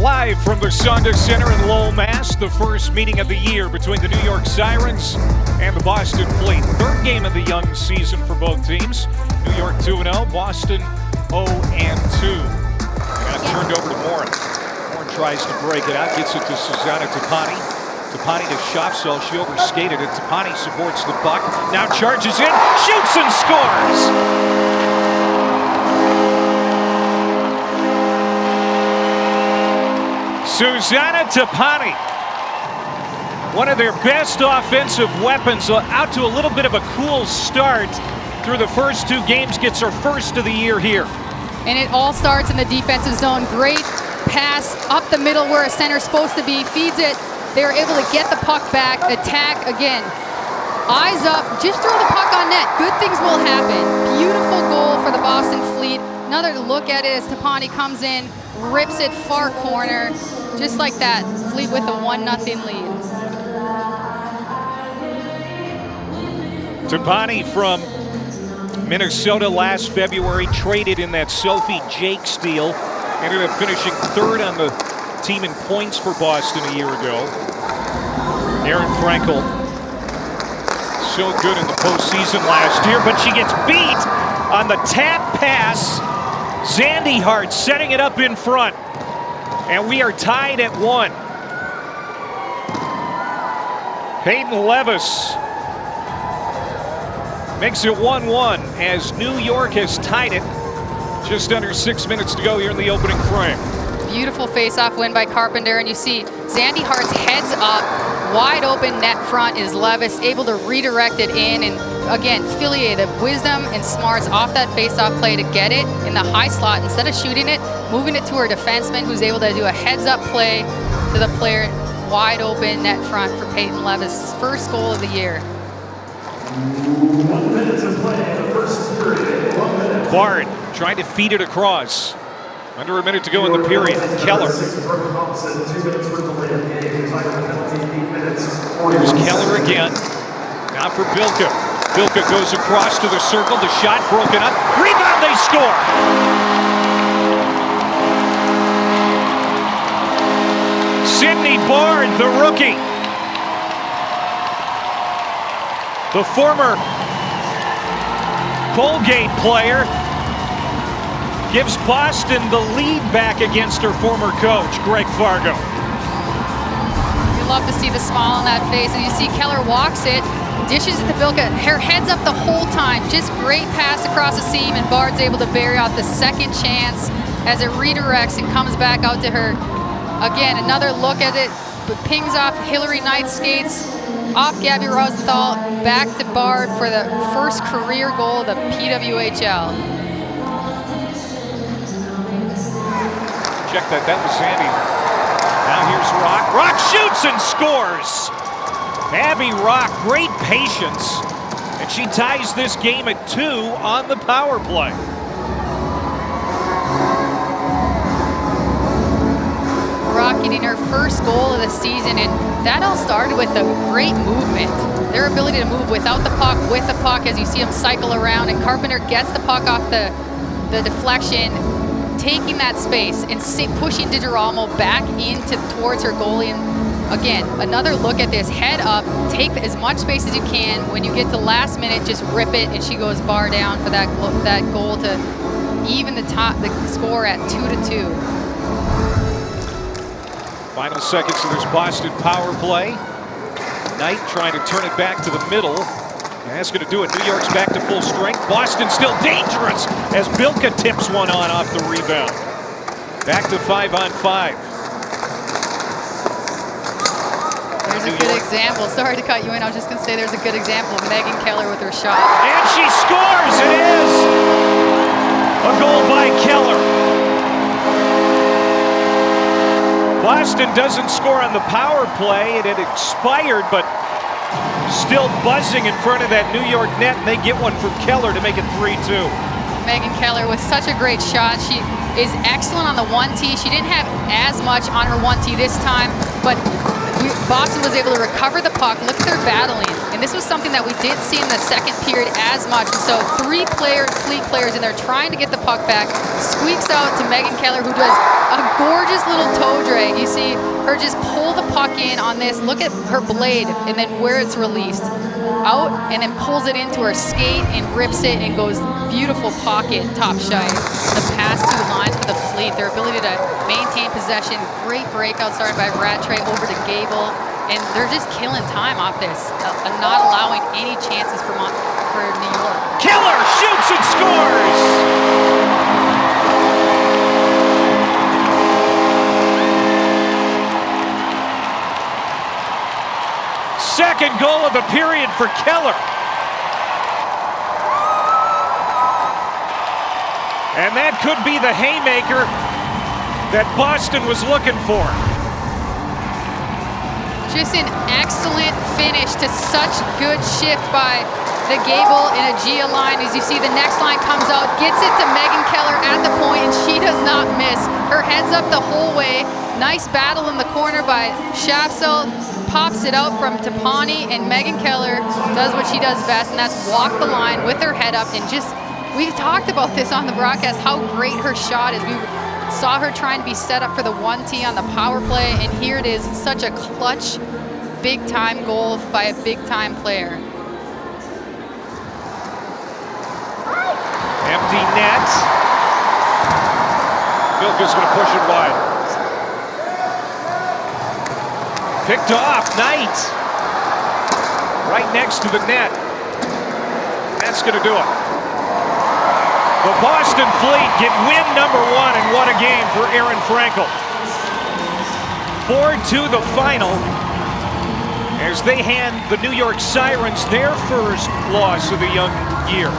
Live from the Sonda Center in Lowell, Mass., the first meeting of the year between the New York Sirens and the Boston Fleet. Third game of the young season for both teams. New York 2-0, Boston 0-2. Got turned over to Morin. Morin tries to break it out, gets it to Susanna Tapani. Tapani to Schafsel, she overskated it. Tapani supports the puck, now charges in, shoots and scores! Susanna Tapani, one of their best offensive weapons, out to a little bit of a cool start through the first two games, gets her first of the year here. And it all starts in the defensive zone. Great pass up the middle where a center's supposed to be, feeds it. They're able to get the puck back, attack again. Eyes up, just throw the puck on net. Good things will happen. Beautiful goal for the Boston Fleet. Another look at it as Tapani comes in, rips it far corner. Just like that, Fleet with a 1-0 lead. Tapani from Minnesota last February, traded in that Sophie Jakes deal. Ended up finishing third on the team in points for Boston a year ago. Aerin Frankel, so good in the postseason last year, but she gets beat on the tap pass. Zandy Hart setting it up in front. And we are tied at 1. Paetyn Levis makes it 1-1 as New York has tied it. Just under 6 minutes to go here in the opening frame. Beautiful face-off win by Carpenter, and you see Zandy Hart's heads up, wide open net front is Levis, able to redirect it in, and again, affiliated wisdom and smarts off that face-off play to get it in the high slot. Instead of shooting it, moving it to her defenseman, who's able to do a heads-up play to the player, wide open net front for Paetyn Levis' first goal of the year. 1 minute to play in the first period. 1 minute. Bard trying to feed it across. Under a minute to go in the period. Keller. Here's Keller again. Now for Bilka. Bilka goes across to the circle. The shot broken up. Rebound, they score! Sydney Bard, the rookie. The former Colgate player gives Boston the lead back against her former coach, Greg Fargo. You love to see the smile on that face, and you see Keller walks it, dishes it to Bilka. Her head's up the whole time. Just great pass across the seam, and Bard's able to bury out the second chance as it redirects and comes back out to her. Again, another look at it, but pings off Hillary Knight's skates, off Gabby Rosenthal, back to Bard for the first career goal of the PWHL. Check that, that was Sandy. Now here's Roque. Roque shoots and scores! Abby Roque, great patience. And she ties this game at 2 on the power play. Roque getting her first goal of the season, and that all started with a great movement. Their ability to move without the puck, with the puck, as you see them cycle around, and Carpenter gets the puck off the deflection, taking that space and pushing DiGirolamo back towards her goalie. And again, another look at this, head up, take as much space as you can. When you get to last minute, just rip it, and she goes bar down for that goal to even the score at 2-2. Final seconds of this Boston power play. Knight trying to turn it back to the middle. And that's going to do it. New York's back to full strength. Boston still dangerous as Bilka tips one on off the rebound. Back to 5-on-5. There's a good example. Sorry to cut you in. I was just going to say there's a good example of Megan Keller with her shot. And she scores! It is a goal by Keller. Boston doesn't score on the power play. It had expired, but still buzzing in front of that New York net, and they get one from Keller to make it 3-2. Megan Keller with such a great shot. She is excellent on the 1T. She didn't have as much on her 1T this time, but Boston was able to recover the puck. Look at their battling. And this was something that we didn't see in the second period as much. And so 3 players, Fleet players in there trying to get the puck back. Squeaks out to Megan Keller, who does a gorgeous little toe drag. You see her just pull the puck in on this. Look at her blade and then where it's released. Out and then pulls it into her skate and rips it and goes beautiful pocket top shy. The pass 2 lines for the Fleet, their ability to maintain possession. Great breakout started by Rattray over to Gable. And they're just killing time off this, not allowing any chances for New York. Keller shoots and scores! Second goal of the period for Keller. And that could be the haymaker that Boston was looking for. Just an excellent finish to such good shift by the Gable in a Gia line. As you see, the next line comes out, gets it to Megan Keller at the point, and she does not miss. Her head's up the whole way. Nice battle in the corner by Shafsel. Pops it out from Tapani, and Megan Keller does what she does best, and that's walk the line with her head up. And just, we've talked about this on the broadcast, how great her shot is. We saw her trying to be set up for the 1T on the power play, and here it is, such a clutch, big-time goal by a big-time player. Empty net. Bilka's going to push it wide. Picked off, Knight. Right next to the net. That's going to do it. The Boston Fleet get win number 1, and what a game for Aerin Frankel. 4-2 the final as they hand the New York Sirens their first loss of the young year.